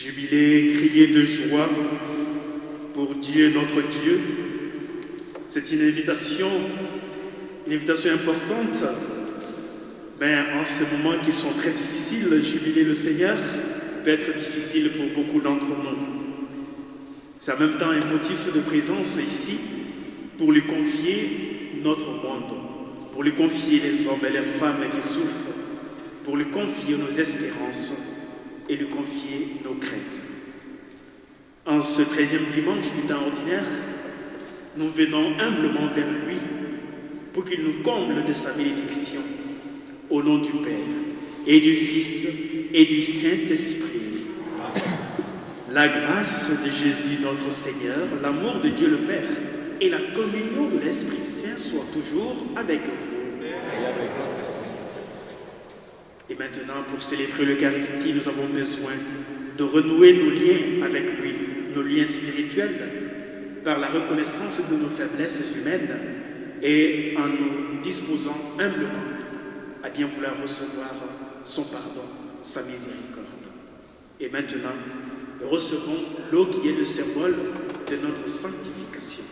Jubiler, crier de joie pour Dieu, notre Dieu. C'est une invitation importante. Mais en ces moments qui sont très difficiles, jubiler le Seigneur peut être difficile pour beaucoup d'entre nous. C'est en même temps un motif de présence ici pour lui confier notre monde, pour lui confier les hommes et les femmes qui souffrent, pour lui confier nos espérances et lui confier nos craintes. En ce 13e dimanche du temps ordinaire, nous venons humblement vers lui pour qu'il nous comble de sa bénédiction. Au nom du Père et du Fils et du Saint-Esprit. La grâce de Jésus notre Seigneur, l'amour de Dieu le Père et la communion de l'Esprit Saint soient toujours avec vous. Et avec votre esprit. Et maintenant, pour célébrer l'Eucharistie, nous avons besoin de renouer nos liens avec lui, nos liens spirituels, par la reconnaissance de nos faiblesses humaines et en nous disposant humblement à bien vouloir recevoir son pardon, sa miséricorde. Et maintenant, recevons l'eau qui est le symbole de notre sanctification.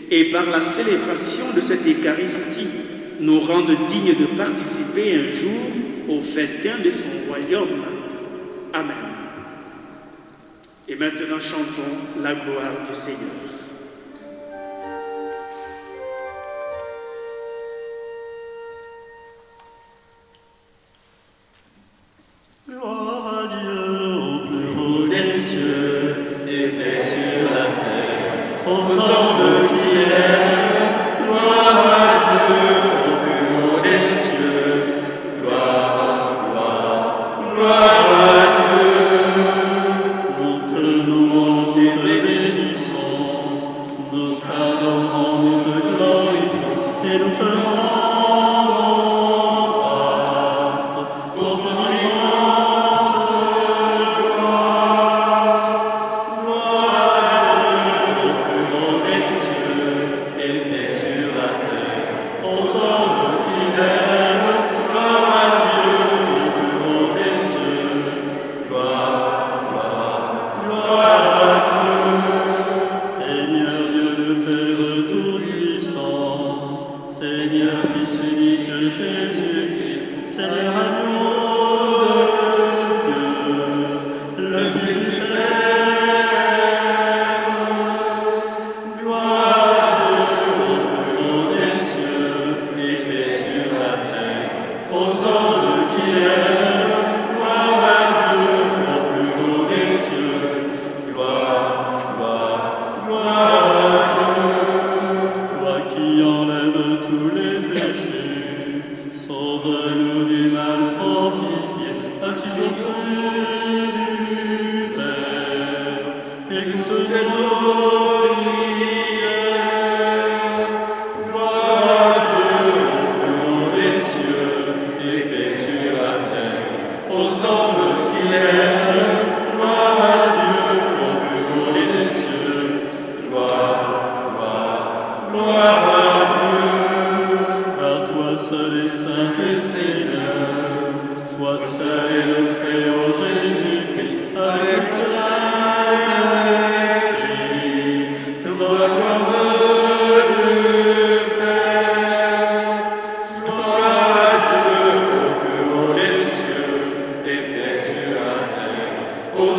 Et par la célébration de cette Eucharistie, nous rende dignes de participer un jour au festin de son royaume. Amen. Et maintenant, chantons la gloire du Seigneur. Gloire à Dieu au plus haut des cieux et paix sur la terre. Aux hommes qui aiment, gloire à Dieu au plus haut des cieux. Gloire, gloire à Dieu. Monte-nous, monte et bénissons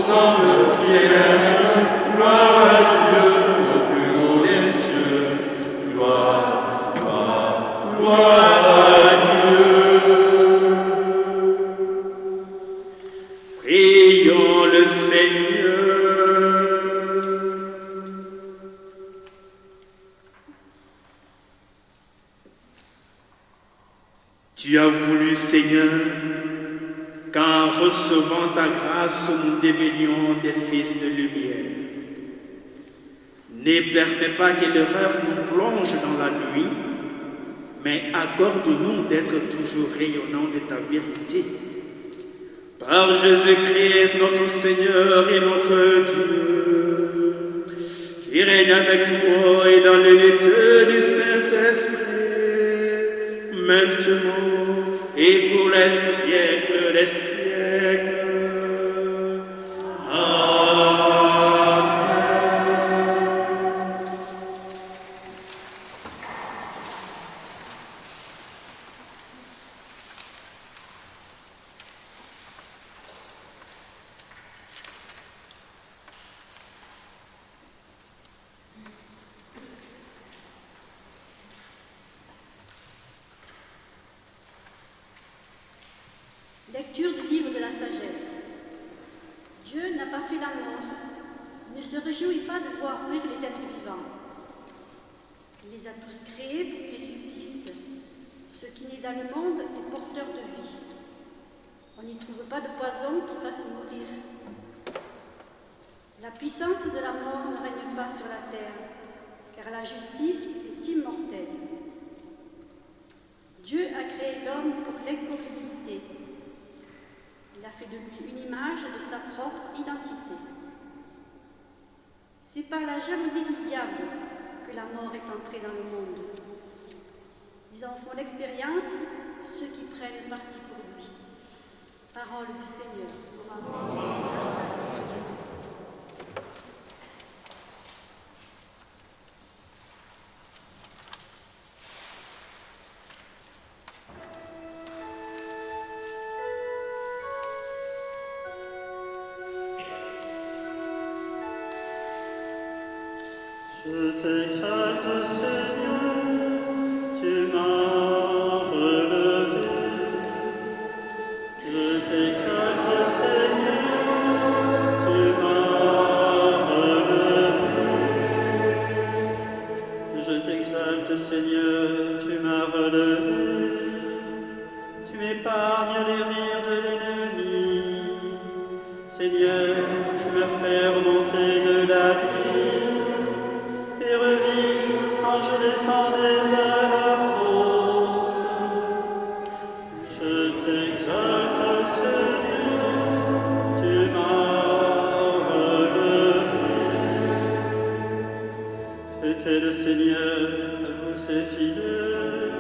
ensemble prière, gloire à Dieu au plus haut des cieux, gloire, gloire, gloire à Dieu. Prions le Seigneur. Tu as voulu, Seigneur, qu'en recevant ta grâce, nous devenions des fils de lumière. Ne permets pas que l'erreur nous plonge dans la nuit, mais accorde-nous d'être toujours rayonnants de ta vérité. Par Jésus-Christ, notre Seigneur et notre Dieu, qui règne avec toi et dans l'unité du Saint-Esprit, maintenant et pour les siècles des siècles. Lecture du livre de la sagesse. Dieu n'a pas fait la mort, il ne se réjouit pas de voir mourir les êtres vivants. Il les a tous créés pour qu'ils subsistent. Ce qui naît dans le monde est porteur de vie. On n'y trouve pas de poison qui fasse mourir. La puissance de la mort ne règne pas sur la terre, car la justice est immortelle. Dieu a créé l'homme pour l'incorruptibilité. Il a fait de lui une image de sa propre identité. C'est par la jalousie du diable que la mort est entrée dans le monde. Ils en font l'expérience, ceux qui prennent parti pour lui. Parole du Seigneur. Je t'exalte, Seigneur, tu m'as relevé. Je t'exalte, Seigneur, tu m'as relevé. Je t'exalte, Seigneur, tu m'as relevé. Tu m'épargnes les rires de l'ennemi. Seigneur, tu m'as fait remonter de la vie. Et revis quand je descendais à la fosse. Je t'exalte, Seigneur, tu m'as relevé. Fêtez le Seigneur, vous ses fidèles.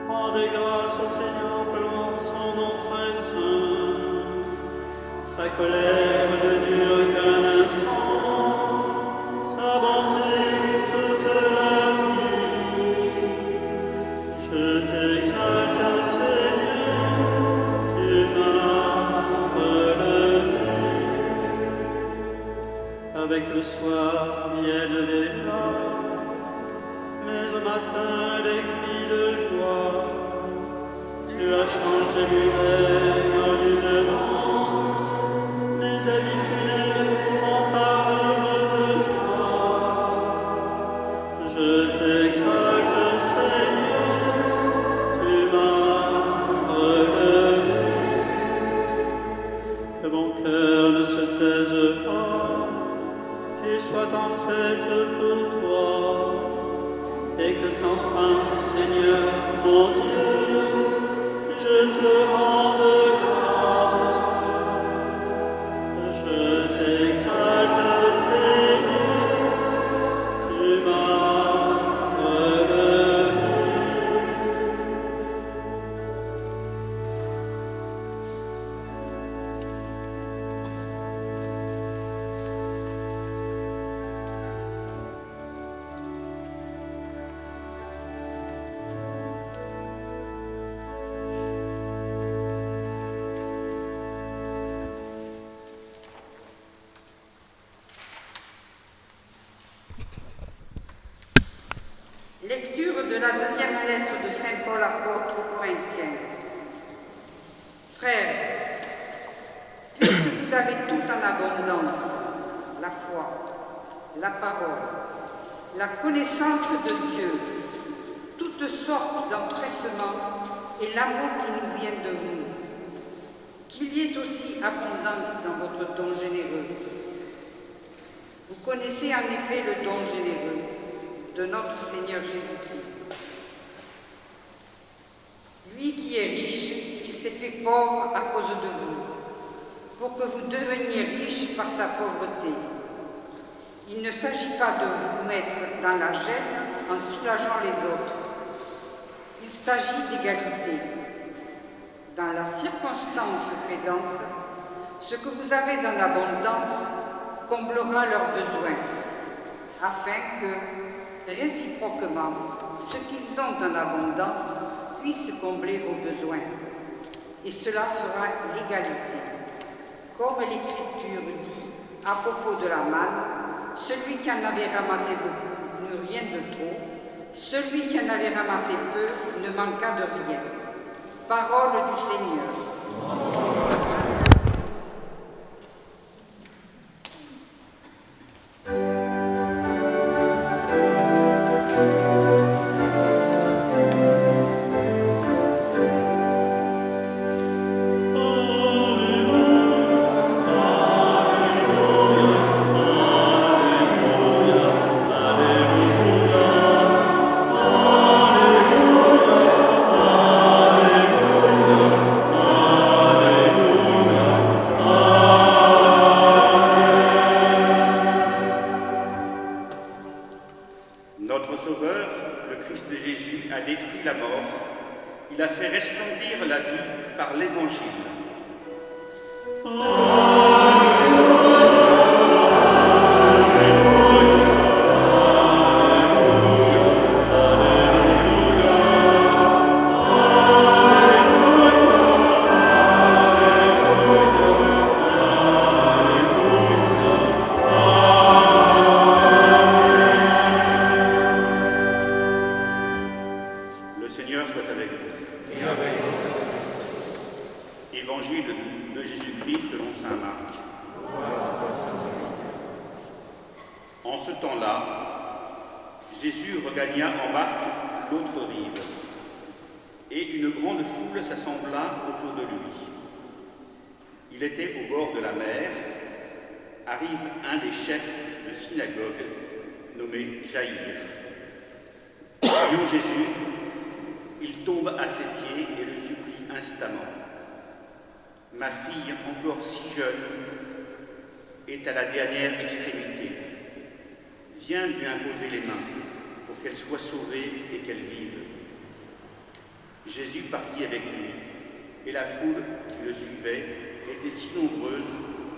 Rendez grâce au Seigneur, pour son nom très saint. Sa colère ne dure qu'un instant. Sa bonté toute la vie. Je t'exalte, Seigneur, tu m'as relevé. Avec le soir viennent les pleurs, mais au matin les cris de joie. Tu as changé l'hiver en une danse, mes habits funèbres en parole de joie. Je t'exalte, Seigneur, tu m'as relevé. Que mon cœur ne se taise pas, qu'il soit en fête pour toi, et que sans fin, Seigneur, mon Dieu, je te rende grâce. Je t'exalte, Seigneur, tu m'as relevé. de la deuxième lettre de Saint Paul apôtre aux Corinthiens. Frères, puisque vous avez tout en abondance, la foi, la parole, la connaissance de Dieu, toutes sortes d'empressements et l'amour qui nous vient de vous, qu'il y ait aussi abondance dans votre don généreux. Vous connaissez en effet le don généreux de notre Seigneur Jésus-Christ. Lui qui est riche, il s'est fait pauvre à cause de vous, pour que vous deveniez riches par sa pauvreté. Il ne s'agit pas de vous mettre dans la gêne en soulageant les autres. Il s'agit d'égalité. Dans la circonstance présente, ce que vous avez en abondance comblera leurs besoins, afin que, réciproquement, ce qu'ils ont en abondance puisse combler vos besoins. Et cela fera l'égalité. Comme l'Écriture dit à propos de la manne, celui qui en avait ramassé beaucoup n'eut rien de trop, celui qui en avait ramassé peu ne manqua de rien. Parole du Seigneur. Notre Sauveur, le Christ de Jésus, a détruit la mort. Il a fait resplendir la vie par l'Évangile. Le Seigneur soit avec vous. Et avec votre esprit. Évangile de Jésus-Christ selon saint Marc. En ce temps-là, Jésus regagna en barque l'autre rive, et une grande foule s'assembla autour de lui. Il était au bord de la mer. Arrive un des chefs de synagogue, nommé Jaïr. Voyant Jésus, il tombe à ses pieds et le supplie instamment. Ma fille, encore si jeune, est à la dernière extrémité. Viens lui imposer les mains pour qu'elle soit sauvée et qu'elle vive. Jésus partit avec lui, et la foule qui le suivait était si nombreuse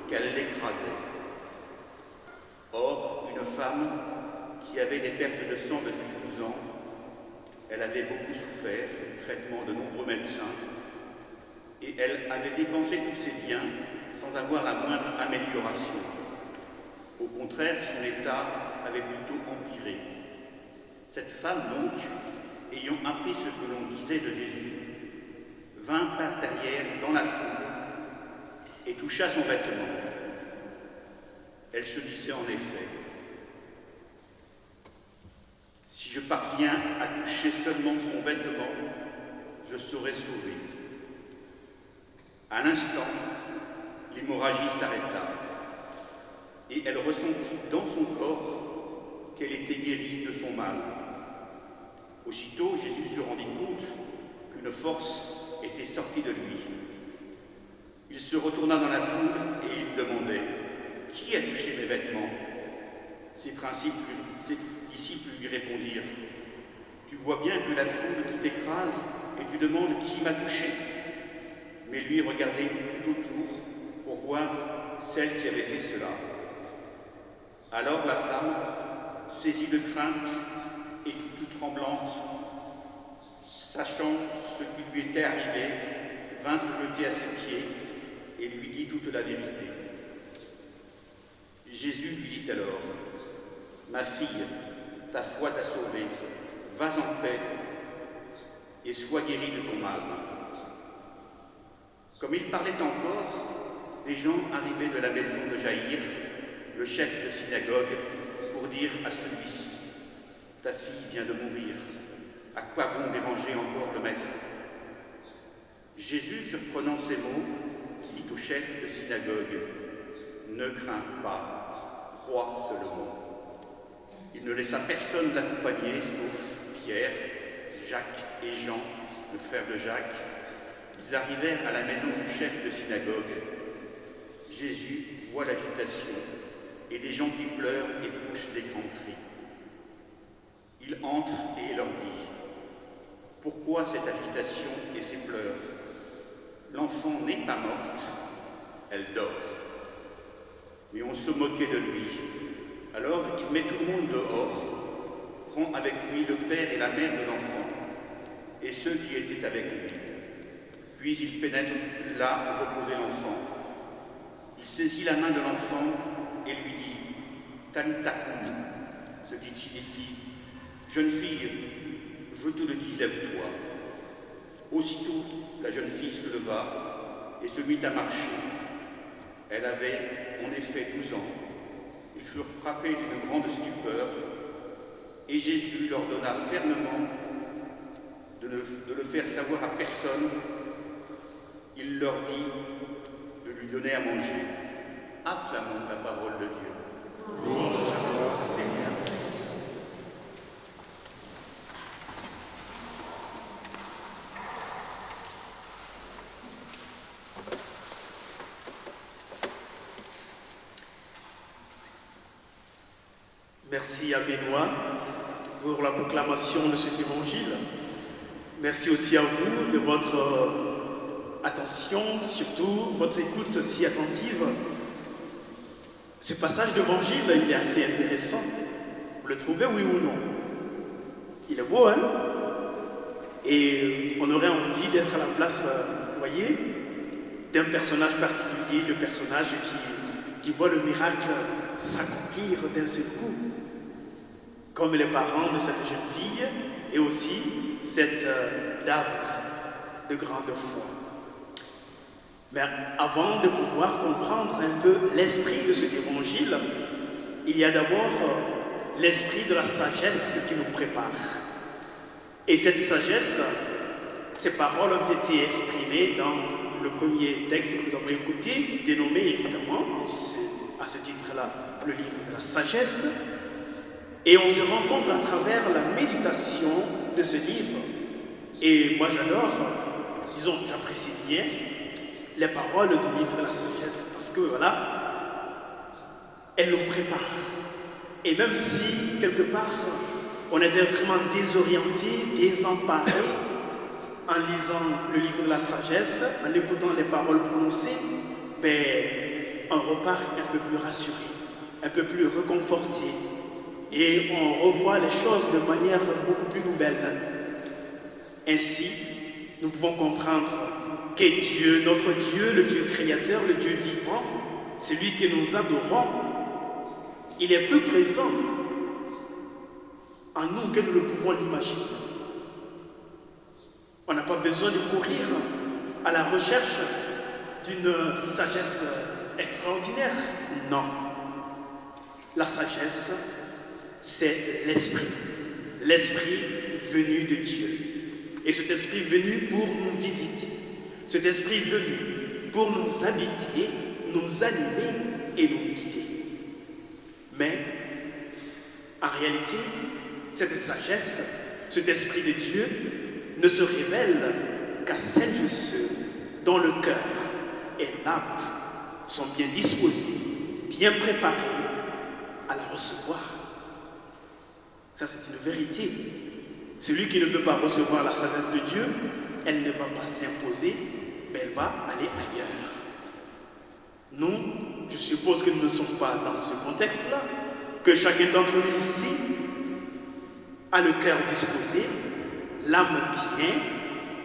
qu'elle l'écrasait. Or, une femme qui avait des pertes de sang depuis 12 ans, elle avait beaucoup souffert du traitement de nombreux médecins, et elle avait dépensé tous ses biens sans avoir la moindre amélioration. Au contraire, son état avait plutôt empiré. Cette femme, donc, ayant appris ce que l'on disait de Jésus, vint par derrière dans la foule et toucha son vêtement. Elle se disait en effet: si je parviens à toucher seulement son vêtement, je serai sauvée. À l'instant, l'hémorragie s'arrêta, et elle ressentit dans son corps qu'elle était guérie de son mal. Aussitôt, Jésus se rendit compte qu'une force était sortie de lui. Il se retourna dans la foule et il demandait: qui a touché mes vêtements? Ses disciples lui répondirent: tu vois bien que la foule tout écrase et tu demandes qui m'a touché. Mais lui regardait tout autour pour voir celle qui avait fait cela. Alors la femme, saisie de crainte et toute tremblante, sachant ce qui lui était arrivé, vint se jeter à ses pieds et lui dit toute la vérité. Jésus lui dit alors: ma fille, ta foi t'a sauvée, vas en paix et sois guéri de ton mal. Comme il parlait encore, des gens arrivaient de la maison de Jaïr, le chef de synagogue, pour dire à celui-ci, « Ta fille vient de mourir, à quoi bon déranger encore le maître ?» Jésus, surprenant ces mots, dit au chef de synagogue, « Ne crains pas, crois seulement. » Il ne laissa personne l'accompagner, sauf Pierre, Jacques et Jean, le frère de Jacques. Ils arrivèrent à la maison du chef de synagogue. Jésus voit l'agitation et des gens qui pleurent et poussent des grands cris. Il entre et leur dit, « Pourquoi cette agitation et ces pleurs? L'enfant n'est pas morte, elle dort. » Mais on se moquait de lui. Alors il met tout le monde dehors, prend avec lui le père et la mère de l'enfant, et ceux qui étaient avec lui. Puis il pénètre là où reposait l'enfant. Il saisit la main de l'enfant et lui dit « Talita koum », ce qui signifie « Jeune fille, je te le dis, lève-toi ». Aussitôt, la jeune fille se leva et se mit à marcher. Elle avait en effet 12 ans. Ils furent frappés d'une grande stupeur, et Jésus leur donna fermement de le faire savoir à personne. Il leur dit de lui donner à manger. Acclamons la parole de Dieu. Louange à toi, Seigneur. Merci à Benoît pour la proclamation de cet évangile. Merci aussi à vous de votre attention, surtout votre écoute si attentive. Ce passage d'évangile, il est assez intéressant. Vous le trouvez, oui ou non? Il est beau, hein? Et on aurait envie d'être à la place, vous voyez, d'un personnage particulier, le personnage qui voit le miracle s'accomplir d'un seul coup, comme les parents de cette jeune fille et aussi cette dame de grande foi. Mais avant de pouvoir comprendre un peu l'esprit de cet évangile, il y a d'abord l'esprit de la sagesse qui nous prépare. Et cette sagesse, ces paroles ont été exprimées dans le premier texte que nous avons écouté, dénommé évidemment à ce titre-là le livre de la sagesse. Et on se rend compte à travers la méditation de ce livre. Et moi j'adore, disons, j'apprécie bien les paroles du livre de la sagesse parce que voilà, elles nous préparent. Et même si quelque part on était vraiment désorienté, désemparé en lisant le livre de la sagesse, en écoutant les paroles prononcées, ben, on repart un peu plus rassuré, un peu plus réconforté. Et on revoit les choses de manière beaucoup plus nouvelle. Ainsi, nous pouvons comprendre que Dieu, notre Dieu, le Dieu créateur, le Dieu vivant, celui que nous adorons, il est plus présent en nous que nous le pouvons l'imaginer. On n'a pas besoin de courir à la recherche d'une sagesse extraordinaire. Non. La sagesse, c'est l'esprit venu de Dieu. Et cet esprit venu pour nous visiter, cet esprit venu pour nous habiter, nous animer et nous guider. Mais, en réalité, cette sagesse, cet esprit de Dieu, ne se révèle qu'à celles et ceux dont le cœur et l'âme sont bien disposés, bien préparés à la recevoir. Ça, c'est une vérité. Celui qui ne veut pas recevoir la sagesse de Dieu, elle ne va pas s'imposer, mais elle va aller ailleurs. Nous, je suppose que nous ne sommes pas dans ce contexte-là, que chacun d'entre nous ici a le cœur disposé, l'âme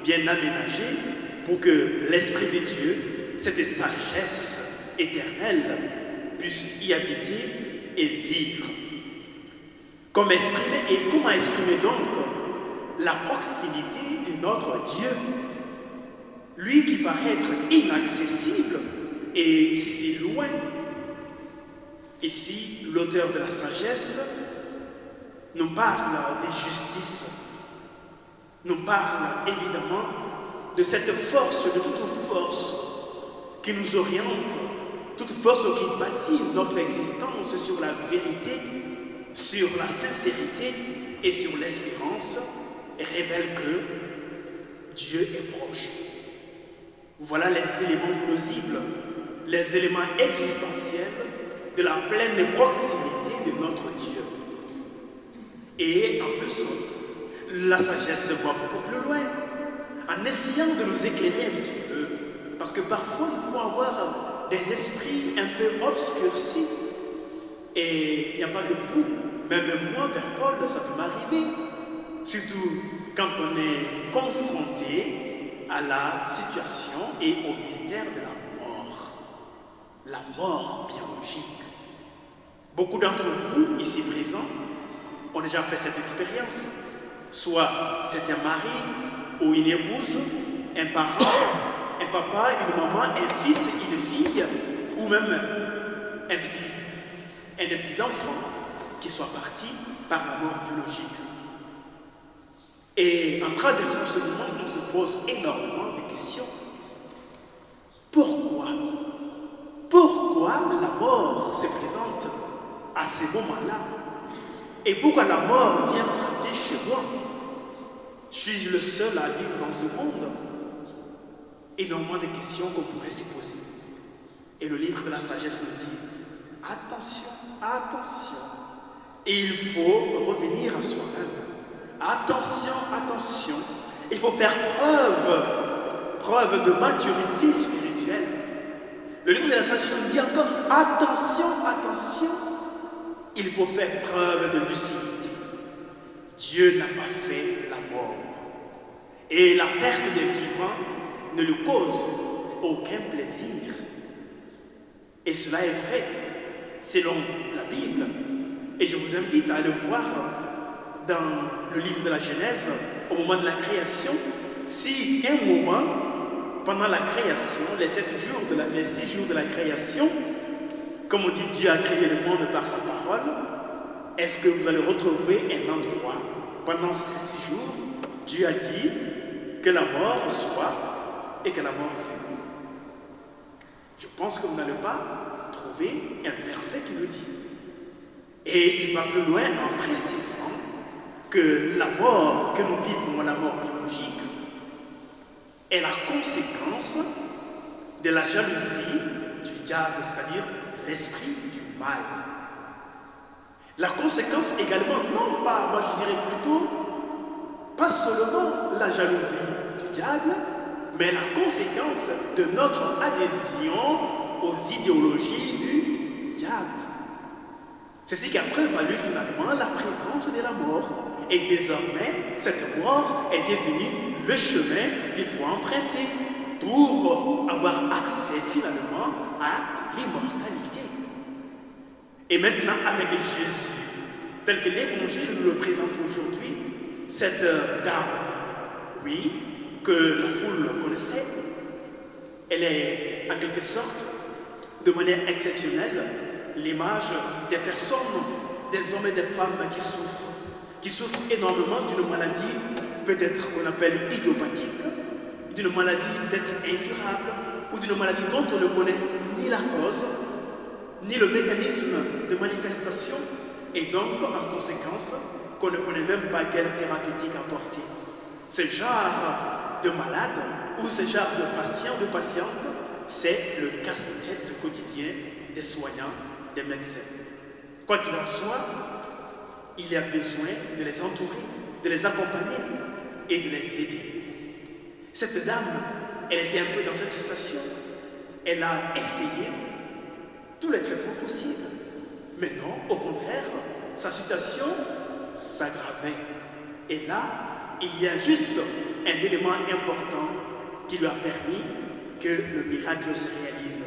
bien aménagée, pour que l'Esprit de Dieu, cette sagesse éternelle, puisse y habiter et vivre. Comment exprimer donc la proximité de notre Dieu. Lui qui paraît être inaccessible et si loin. Ici, l'auteur de la sagesse nous parle de justice, nous parle évidemment de cette force, de toute force qui nous oriente, toute force qui bâtit notre existence sur la vérité, sur la sincérité et sur l'espérance, révèle que Dieu est proche. Voilà les éléments plausibles, les éléments existentiels de la pleine proximité de notre Dieu. Et en plus, la sagesse voit beaucoup plus loin, en essayant de nous éclairer un petit peu, parce que parfois nous pouvons avoir des esprits un peu obscurcis, et il n'y a pas que vous, même moi, Père Paul, ça peut m'arriver, surtout quand on est confronté à la situation et au mystère de la mort biologique. Beaucoup d'entre vous, ici présents, ont déjà fait cette expérience. Soit c'est un mari ou une épouse, un parent, un papa, une maman, un fils, une fille, ou même un des petits enfants qui soit partis par la mort biologique. Et en traversant ce monde, on se pose énormément de questions. Pourquoi la mort se présente à ces moments-là? Et pourquoi la mort vient frapper chez moi? Suis-je le seul à vivre dans ce monde? Énormément de questions qu'on pourrait se poser. Et le livre de la sagesse nous dit, attention, attention. Et il faut revenir à soi-même. Attention, attention. Il faut faire preuve de maturité spirituelle. Le livre de la sagesse nous dit encore, attention, attention. Il faut faire preuve de lucidité. Dieu n'a pas fait la mort. Et la perte des vivants ne lui cause aucun plaisir. Et cela est vrai, selon la Bible. Et je vous invite à le voir dans le livre de la Genèse, au moment de la création. Si un moment, pendant la création, les 6 jours de la création, comme on dit, Dieu a créé le monde par sa parole, est-ce que vous allez retrouver un endroit pendant ces 6 jours, Dieu a dit que la mort soit et que la mort fut? Je pense que vous n'allez pas trouver un verset qui le dit. Et il va plus loin en précisant que la mort que nous vivons, la mort biologique, est la conséquence de la jalousie du diable, c'est-à-dire l'esprit du mal. La conséquence également, non pas, moi je dirais plutôt, pas seulement la jalousie du diable, mais la conséquence de notre adhésion aux idéologies du diable. C'est ce qui a prévalu finalement la présence de la mort. Et désormais, cette mort est devenue le chemin qu'il faut emprunter pour avoir accès finalement à l'immortalité. Et maintenant, avec Jésus, tel que l'Évangile nous le présente aujourd'hui, cette dame, oui, que la foule connaissait, elle est en quelque sorte, de manière exceptionnelle, l'image des personnes, des hommes et des femmes qui souffrent énormément d'une maladie, peut-être qu'on appelle idiopathique, d'une maladie peut-être incurable, ou d'une maladie dont on ne connaît ni la cause, ni le mécanisme de manifestation, et donc, en conséquence, qu'on ne connaît même pas quelle thérapeutique apporter. Ce genre de malade, ou ce genre de patient, de patiente, c'est le casse-tête quotidien des soignants, des médecins. Quoi qu'il en soit, il y a besoin de les entourer, de les accompagner et de les aider. Cette dame, elle était un peu dans cette situation. Elle a essayé tous les traitements possibles. Mais non, au contraire, sa situation s'aggravait. Et là, il y a juste un élément important qui lui a permis que le miracle se réalise.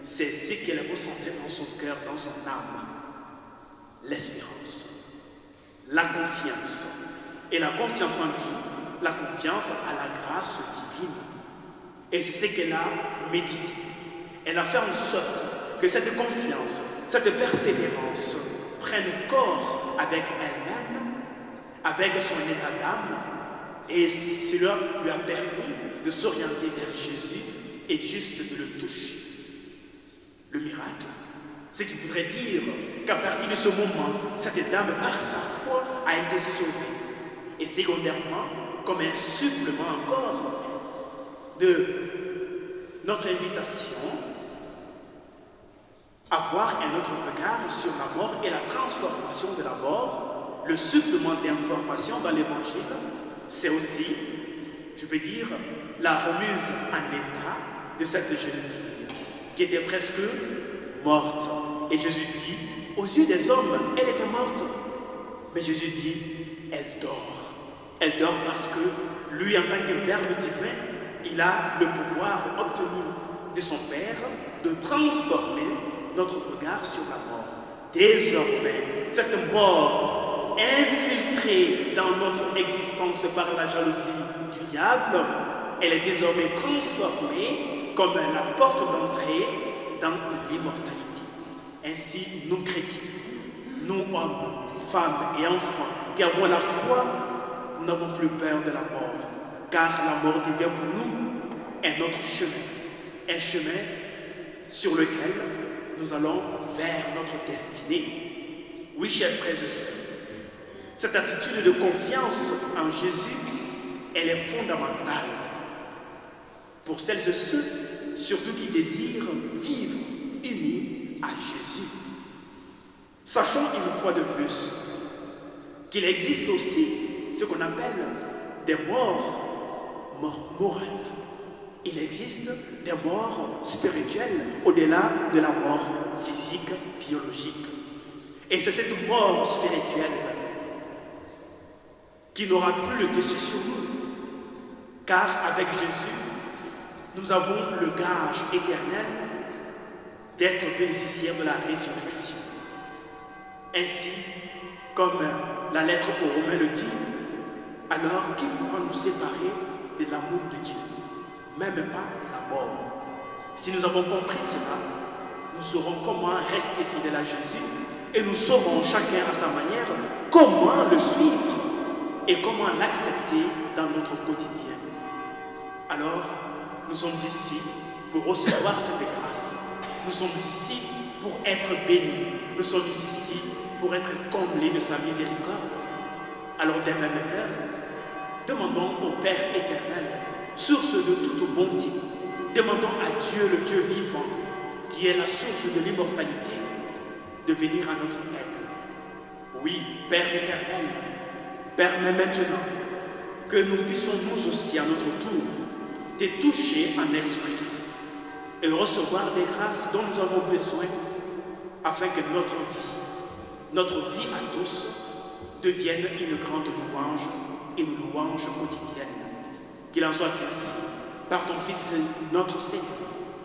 C'est ce qu'elle ressentait dans son cœur, dans son âme. L'espérance, la confiance, Et la confiance en qui? La confiance à la grâce divine. Et c'est ce qu'elle a médité. Elle a fait en sorte que cette confiance, cette persévérance prenne corps avec elle-même, avec son état d'âme, et cela lui a permis de s'orienter vers Jésus et juste de le toucher. Le miracle, ce qui voudrait dire qu'à partir de ce moment, cette dame, par sa foi, a été sauvée. Et secondairement, comme un supplément encore de notre invitation, avoir un autre regard sur la mort et la transformation de la mort, le supplément d'information dans l'Évangile, c'est aussi, je peux dire, la remise en état de cette jeune fille qui était presque morte. Et Jésus dit, aux yeux des hommes, elle était morte. Mais Jésus dit, elle dort. Elle dort parce que lui, en tant que Verbe divin, il a le pouvoir obtenu de son Père de transformer notre regard sur la mort. Désormais, cette mort infiltrée dans notre existence par la jalousie du diable, elle est désormais transformée comme la porte d'entrée dans l'immortalité. Ainsi, nous chrétiens, nous hommes, femmes et enfants qui avons la foi, nous n'avons plus peur de la mort, car la mort devient pour nous un autre chemin, un chemin sur lequel nous allons vers notre destinée. Oui, chers frères et sœurs, cette attitude de confiance en Jésus, elle est fondamentale pour celles et ceux, surtout qui désirent vivre unis à Jésus. Sachons une fois de plus qu'il existe aussi ce qu'on appelle des morts morales. Il existe des morts spirituelles au-delà de la mort physique, biologique. Et c'est cette mort spirituelle qui n'aura plus le dessus sur nous. Car avec Jésus, nous avons le gage éternel d'être bénéficiaires de la résurrection. Ainsi, comme la lettre aux Romains le dit, alors qui pourra nous séparer de l'amour de Dieu? Même pas la mort. Si nous avons compris cela, nous saurons comment rester fidèles à Jésus et nous saurons chacun à sa manière comment le suivre et comment l'accepter dans notre quotidien. Alors, nous sommes ici pour recevoir cette grâce. Nous sommes ici pour être bénis. Nous sommes ici pour être comblés de sa miséricorde. Alors, d'un même cœur, demandons au Père éternel, source de toute bonté, demandons à Dieu, le Dieu vivant, qui est la source de l'immortalité, de venir à notre aide. Oui, Père éternel, permets maintenant que nous puissions nous aussi à notre tour te toucher en esprit et recevoir des grâces dont nous avons besoin afin que notre vie à tous, devienne une grande louange, une louange quotidienne. Qu'il en soit ainsi par ton Fils, notre Seigneur,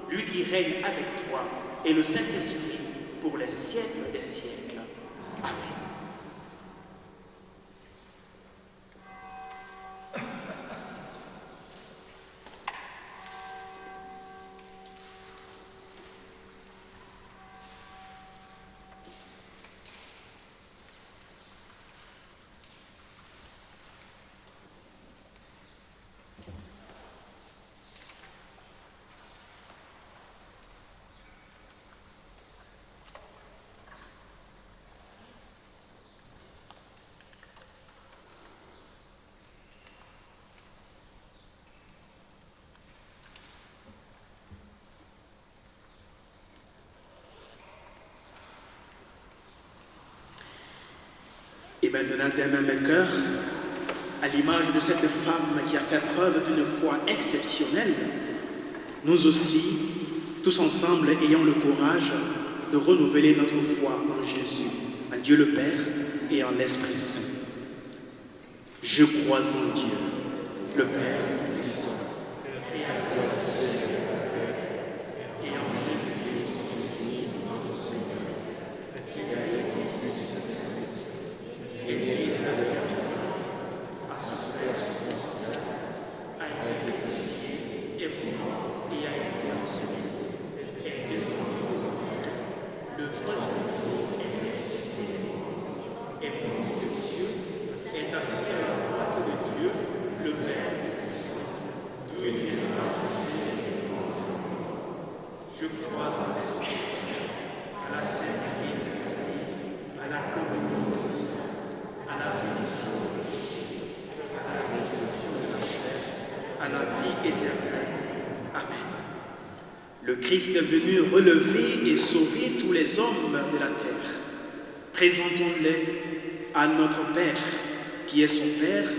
lui qui règne avec toi et le Saint-Esprit pour les siècles des siècles. Amen. Et maintenant, d'un même cœur, à l'image de cette femme qui a fait preuve d'une foi exceptionnelle, nous aussi, tous ensemble, ayons le courage de renouveler notre foi en Jésus, en Dieu le Père et en l'Esprit Saint. Je crois en Dieu, le Père Tout-Puissant, Créateur du ciel et de la terre, et en Jésus-Christ, son Fils, notre Seigneur, qui a été conçu du Saint-Esprit, et né de la Vierge Marie, la connaissance, à la rémission, à la résurrection de la chair, à la vie éternelle. Amen. Le Christ est venu relever et sauver tous les hommes de la terre. Présentons-les à notre Père, qui est son Père,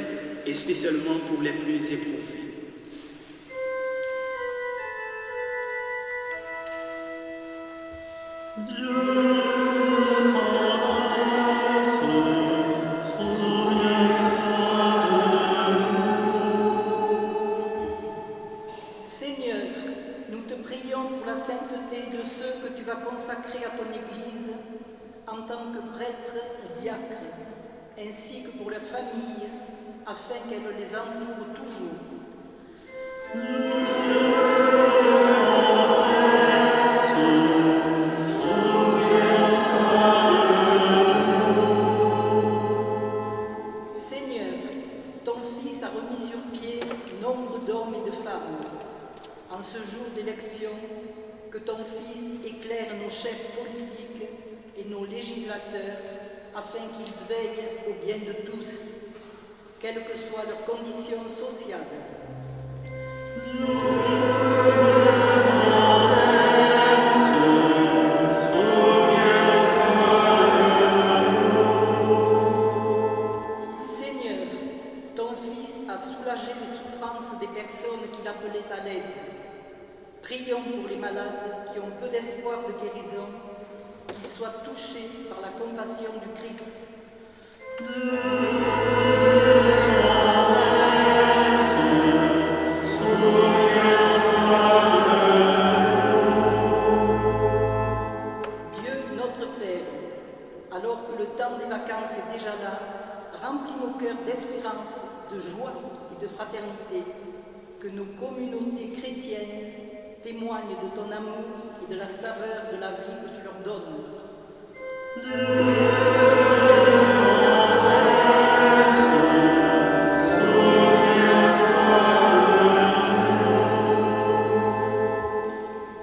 et spécialement pour les plus éprouvés. Seigneur, nous te prions pour la sainteté de ceux que tu vas consacrer à ton Église en tant que prêtres ou diacres, ainsi que pour leurs familles, afin qu'elles les entourent toujours. Seigneur, ton Fils a remis sur pied nombre d'hommes et de femmes. En ce jour d'élection, que ton Fils éclaire nos chefs politiques et nos législateurs afin qu'ils veillent au bien de tous, quelle que soit leur condition sociale. Seigneur, ton Fils a soulagé les souffrances des personnes qu'il appelait à l'aide. Prions pour les malades qui ont peu d'espoir de guérison, qu'ils soient touchés par la compassion du Christ. Dieu notre Père, alors que le temps des vacances est déjà là, remplis nos cœurs d'espérance, de joie et de fraternité, que nos communautés chrétiennes témoignent de ton amour et de la saveur de la vie que tu leur donnes.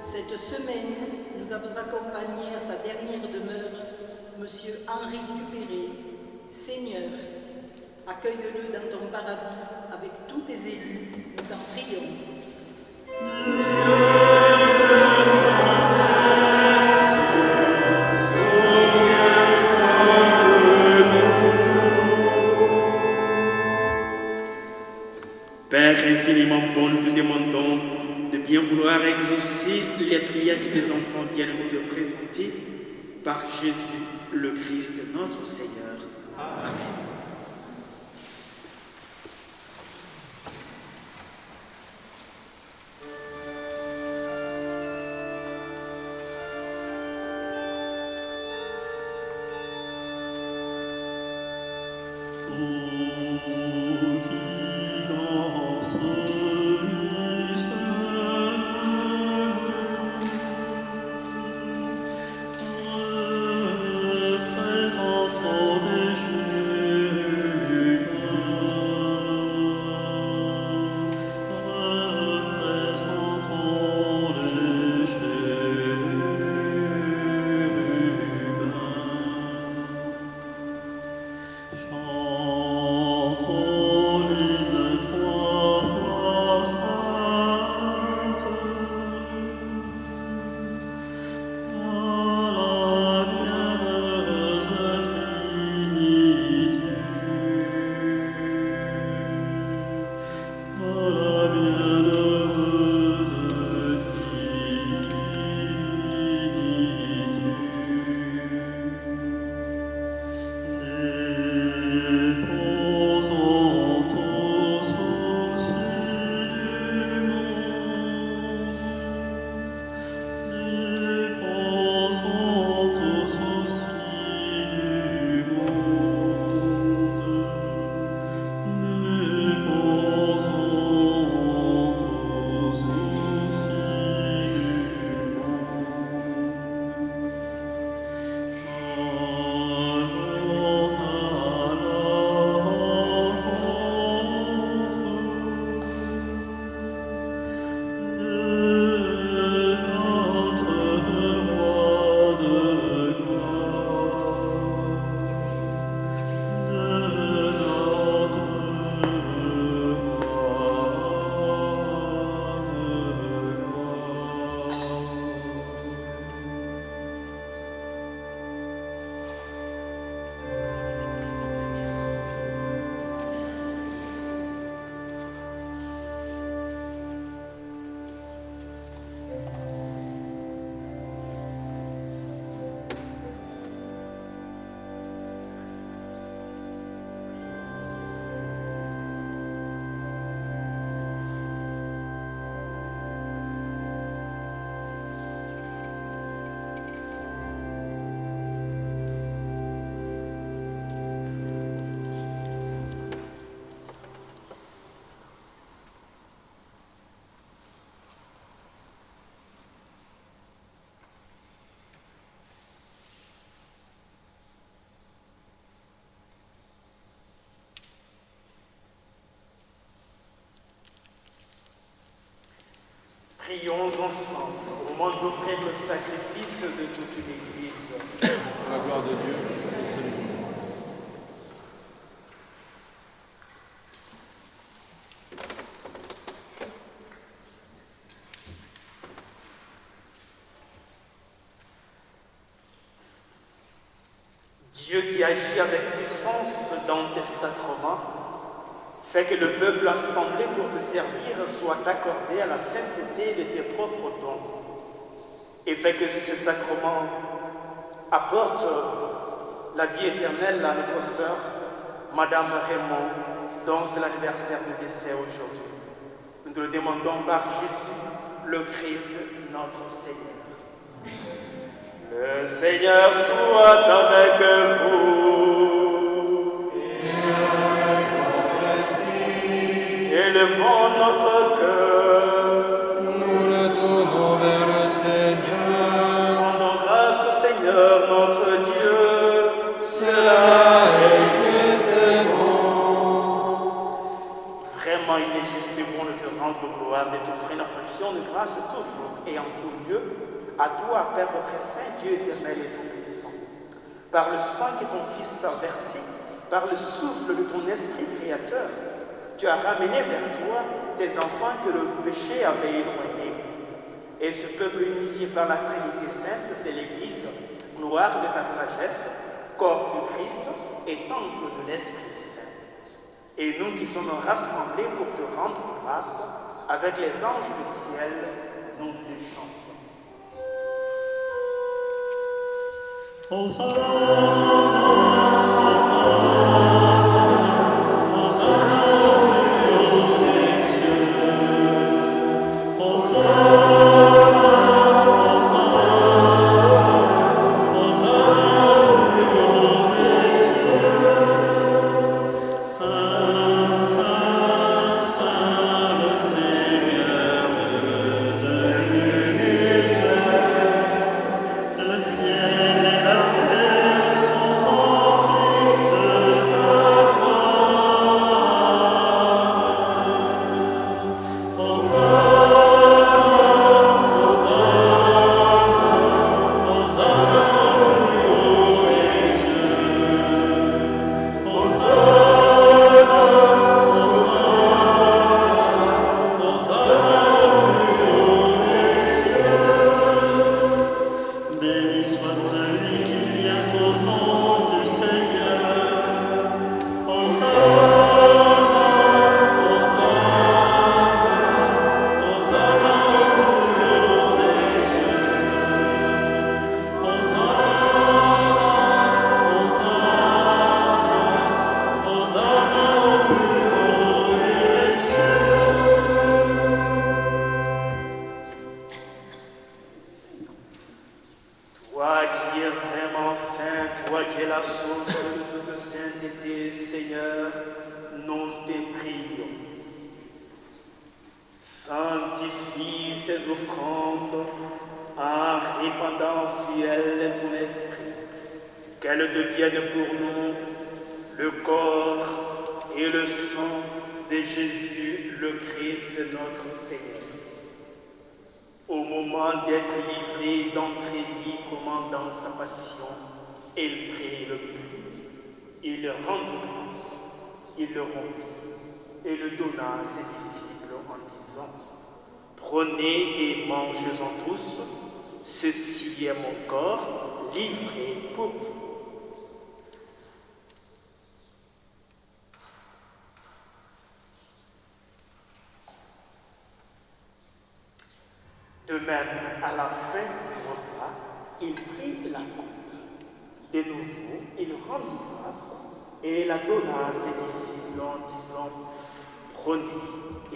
Cette semaine, nous avons accompagné à sa dernière demeure M. Henri Dupéré. Seigneur, accueille-le dans ton paradis avec tous tes élus, nous t'en prions. Père infiniment bon, nous te demandons de bien vouloir exaucer les prières que tes enfants viennent te présenter par Jésus, le Christ, notre Seigneur. Amen. Chantons Prions ensemble au moment d'offrir le sacrifice de toute une Église. Pour la gloire de Dieu et salut du monde. Dieu qui agit avec puissance dans tes sacrements, fais que le peuple assemblé pour te servir soit accordé à la sainteté de tes propres dons. Et fais que ce sacrement apporte la vie éternelle à notre sœur, Madame Raymond, dont c'est l'anniversaire de décès aujourd'hui. Nous te le demandons par Jésus, le Christ, notre Seigneur. Le Seigneur soit avec vous. Élevons notre cœur. Nous le donnons vers le Seigneur. Rendons grâce au Seigneur notre Dieu. Cela est juste et bon. Vraiment, il est juste et bon de te rendre gloire, de t'offrir notre action de grâce toujours et en tout lieu. À toi, Père très saint, Dieu éternel et tout-puissant, par le sang que ton Fils a versé, par le souffle de ton esprit créateur, tu as ramené vers toi tes enfants que le péché avait éloignés. Et ce peuple unifié par la Trinité sainte, c'est l'Église, gloire de ta sagesse, corps du Christ et temple de l'Esprit Saint. Et nous qui sommes rassemblés pour te rendre grâce, avec les anges du ciel, nous te chantons. Toi qui es vraiment saint, toi qui es la source de toute sainteté, Seigneur, nous te prions. Sanctifie ces offrandes en répandant sur elles ton esprit, qu'elles deviennent pour nous le corps et le sang de Jésus, le Christ, notre Seigneur. Au moment d'être livré, d'entrer librement dans sa passion, il prit le pain, il rendit grâce, il le rompit et le donna à ses disciples en disant : Prenez et mangez-en tous, ceci est mon corps livré pour vous. De même, à la fin du repas, il prit la coupe. De nouveau, il rendit grâce et la donna à ses disciples en disant : Prenez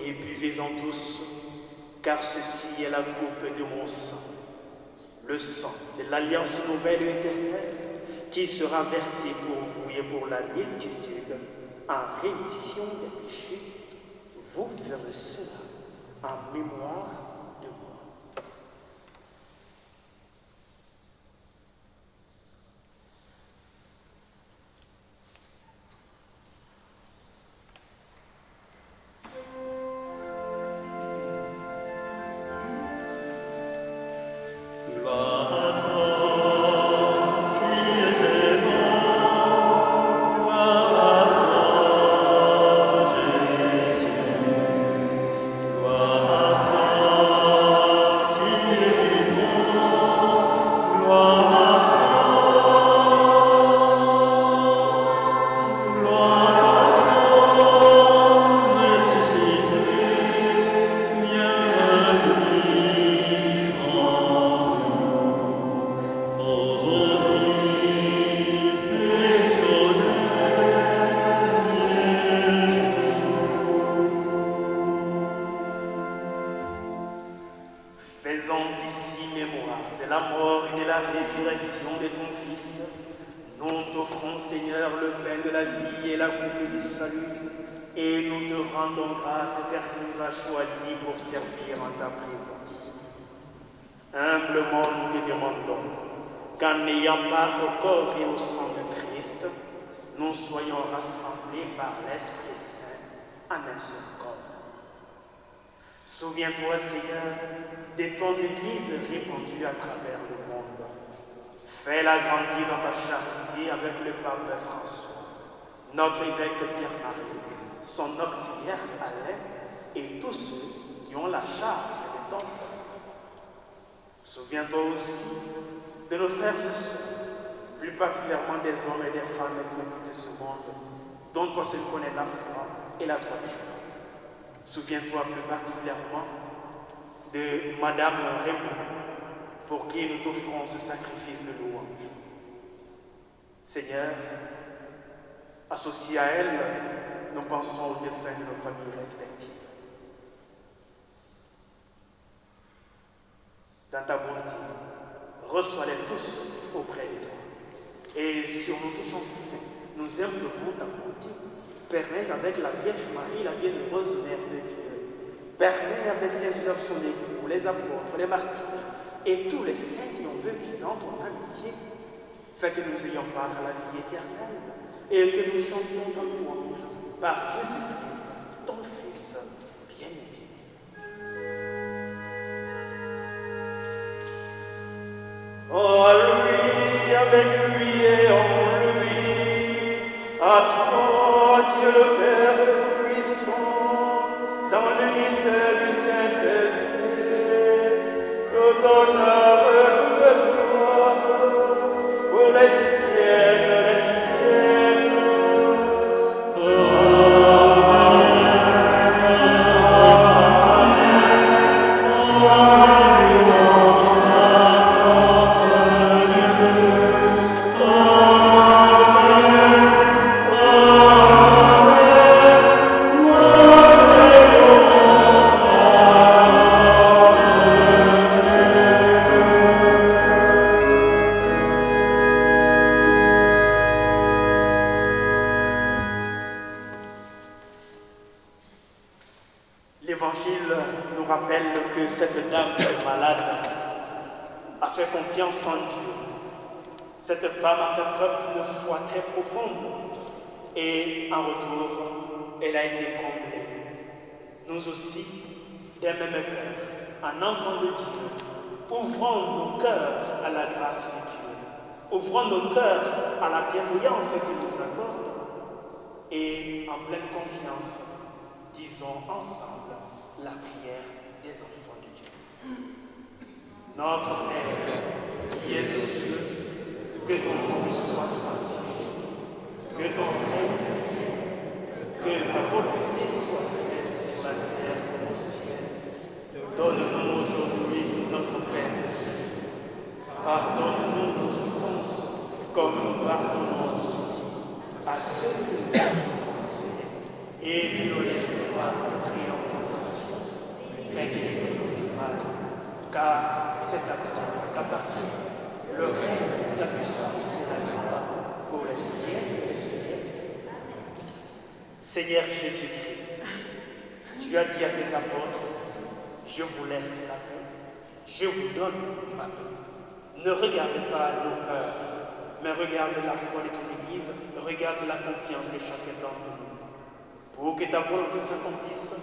et buvez-en tous, car ceci est la coupe de mon sang, le sang de l'alliance nouvelle et éternelle, qui sera versé pour vous et pour la multitude en rémission des péchés. Vous ferez cela en mémoire de moi. t'offrons, Seigneur, le pain de la vie et la coupe du salut, et nous te rendons grâce car tu nous as choisis pour servir en ta présence. Humblement, nous te demandons qu'en n'ayant pas au corps et au sang de Christ, nous soyons rassemblés par l'Esprit Saint en un seul corps. Souviens-toi, Seigneur, de ton Église répandue à travers le monde. Fais-la grandir dans ta charité avec le pape François, notre évêque Pierre-Marie, son auxiliaire Alain et tous ceux qui ont la charge de ton peuple. Souviens-toi aussi de nos frères et sœurs, plus particulièrement des hommes et des femmes qui de ce monde, dont toi seul connais la foi et la droiture. Souviens-toi plus particulièrement de Madame Raymond, pour qui nous t'offrons ce sacrifice de louange. Seigneur, associés à elle, nous pensons aux défunts de nos familles respectives. Dans ta bonté, reçois-les tous auprès de toi. Et sur nous tous enfin, nous implorons ta bonté. Permets avec la Vierge Marie, la bienheureuse Mère de Dieu. Permets avec ses options d'époux, les apôtres, les martyrs et tous les saints qui ont vécu dans ton amitié. Fais que nous ayons part à la vie éternelle et que nous chantions ta louange par Jésus-Christ, ton Fils bien-aimé. En lui, avec lui et en lui, à toi, Dieu le Père Tout-Puissant, dans l'unité du Saint-Esprit, tout honneur et toute gloire, pour les siècles des siècles. L'Évangile nous rappelle que cette dame malade a fait confiance en Dieu. Cette femme a fait preuve d'une foi très profonde et en retour, elle a été comblée. Nous aussi, d'un même cœur, en enfant de Dieu, ouvrons nos cœurs à la grâce de Dieu, ouvrons nos cœurs à la bienveillance qu'il nous accorde et en pleine confiance, disons ensemble la prière des enfants de Dieu. Notre Père, qui es aux cieux, que ton nom soit sanctifié, que ton règne vienne, que ta volonté soit faite sur la terre comme au ciel. Donne-nous aujourd'hui notre pain de ciel. Pardonne-nous nos offenses, comme nous pardonnons aussi à ceux qui nous ont offensés, et ne nous laisse pas entrer en tentation, mais délivre-nous du mal, car c'est à toi qu'appartient le règne, la puissance et la gloire pour les siècles et les siècles. Seigneur Jésus-Christ, tu as dit à tes apôtres, je vous laisse la paix, je vous donne ma paix. Ne regardez pas nos peurs, mais regarde la foi de ton Église, regarde la confiance de chacun d'entre nous. Pour que ta volonté s'accomplisse,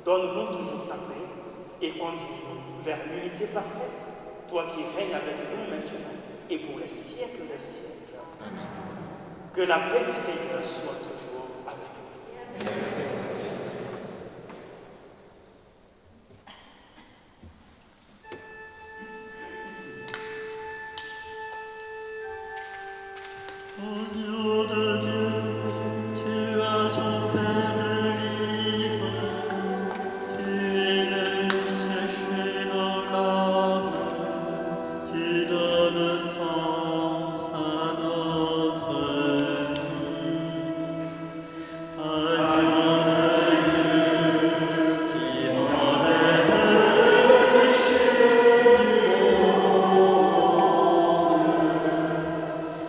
donne-nous toujours ta paix et conduis-nous vers l'unité parfaite, toi qui règnes avec nous maintenant et pour les siècles des siècles. Amen. Que la paix du Seigneur soit toujours avec vous. Amen.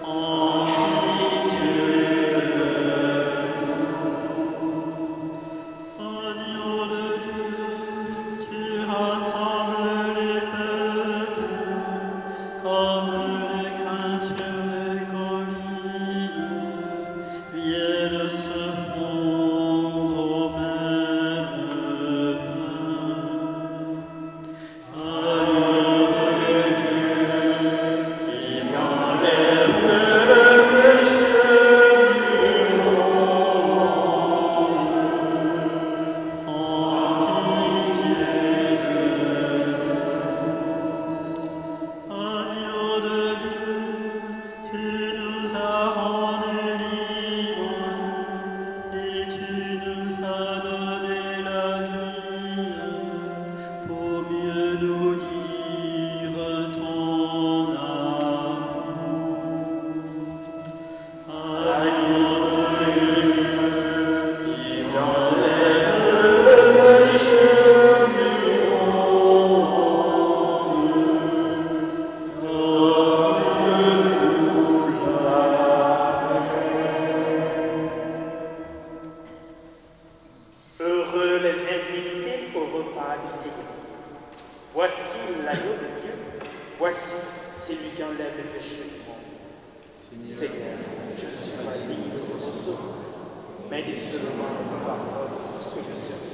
En mais dis seulement une parole que je serai.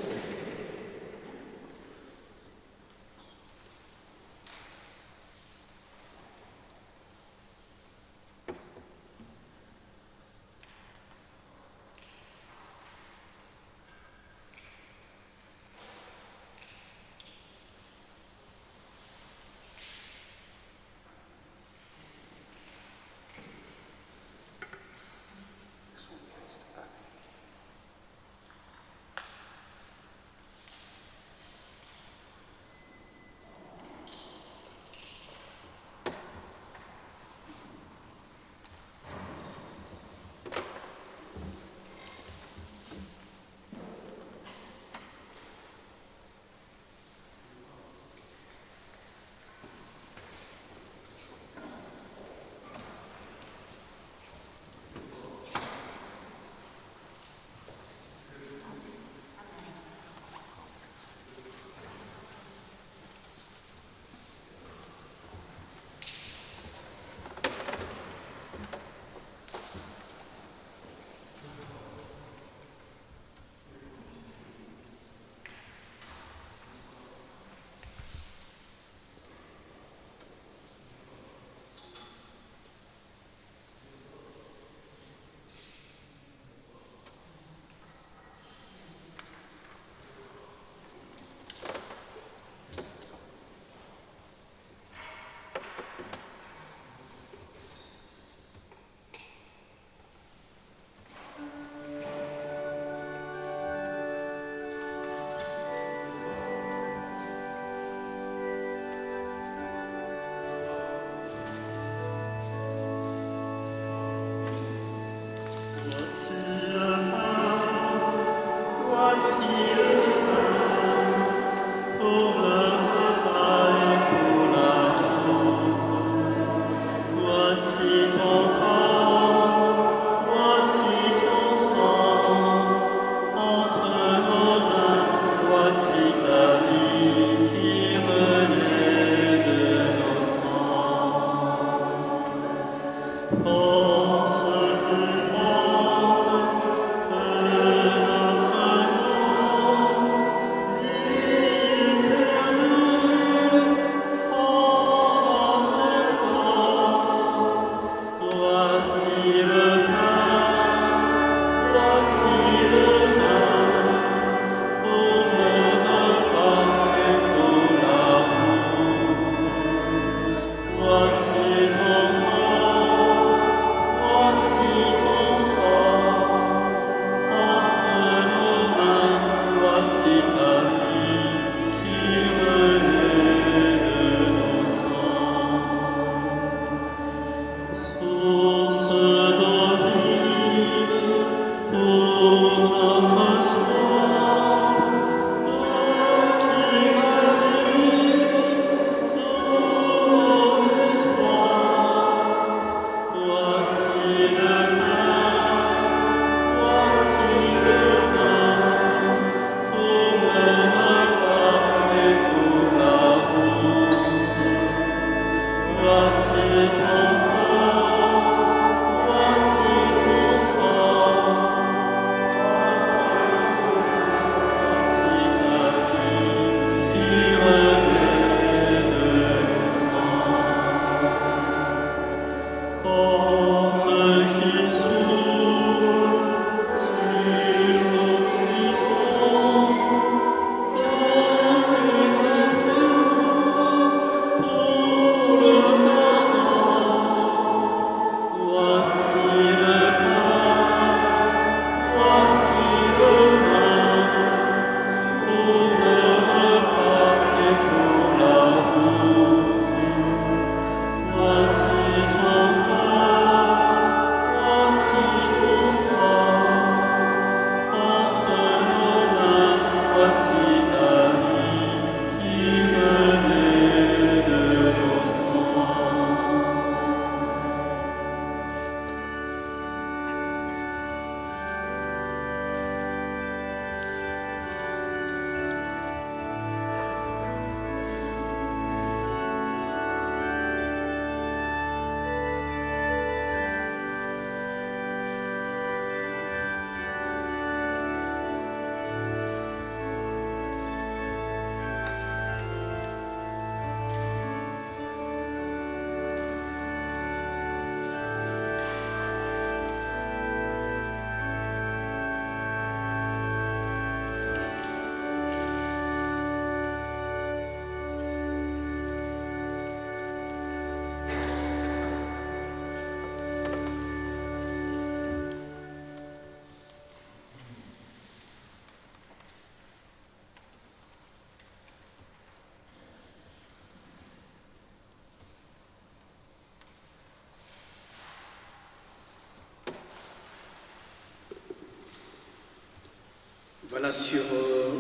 Voilà,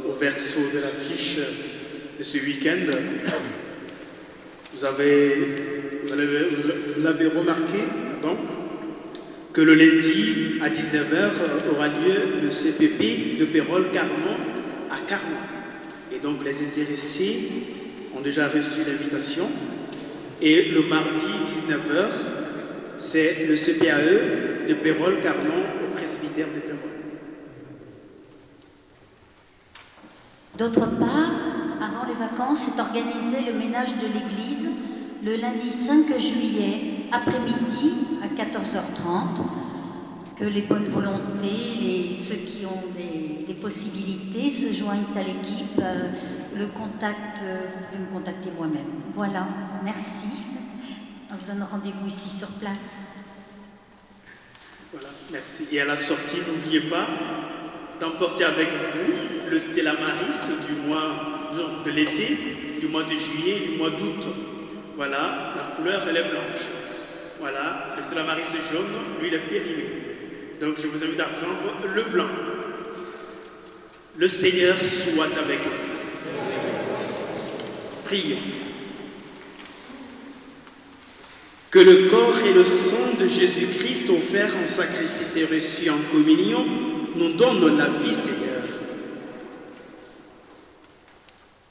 au verso de l'affiche de ce week-end, vous l'avez remarqué, pardon, que le lundi à 19h aura lieu le CPP de Pérol-Carmont à Carmont. Et donc les intéressés ont déjà reçu l'invitation. Et le mardi 19h, c'est le CPAE de Pérol-Carmont au presbytère de Pérol. D'autre part, avant les vacances, est organisé le ménage de l'église le lundi 5 juillet, après-midi, à 14h30, que les bonnes volontés, ceux qui ont des possibilités se joignent à l'équipe. Le contact, vous pouvez me contacter moi-même. Voilà, merci. On se donne rendez-vous ici sur place. Voilà, merci. Et à la sortie, n'oubliez pas d'emporter avec vous le Stella Maris du mois de l'été, du mois de juillet et du mois d'août. Voilà, la couleur, elle est blanche. Voilà, le Stella Maris jaune, lui, il est périmé. Donc, je vous invite à prendre le blanc. Le Seigneur soit avec vous. Prions. Que le corps et le sang de Jésus-Christ offert en sacrifice et reçu en communion nous donnent la vie, Seigneur.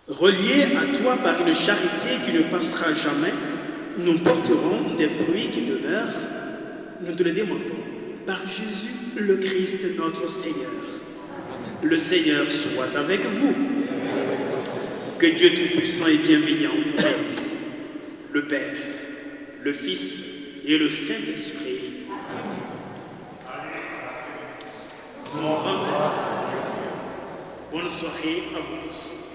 Reliés à toi par une charité qui ne passera jamais, nous porterons des fruits qui demeurent. Nous te le demandons par Jésus le Christ notre Seigneur. Le Seigneur soit avec vous. Que Dieu Tout-Puissant et Bienveillant vous bénisse, le Père, le Fils et le Saint-Esprit. Bonne soirée à vous tous.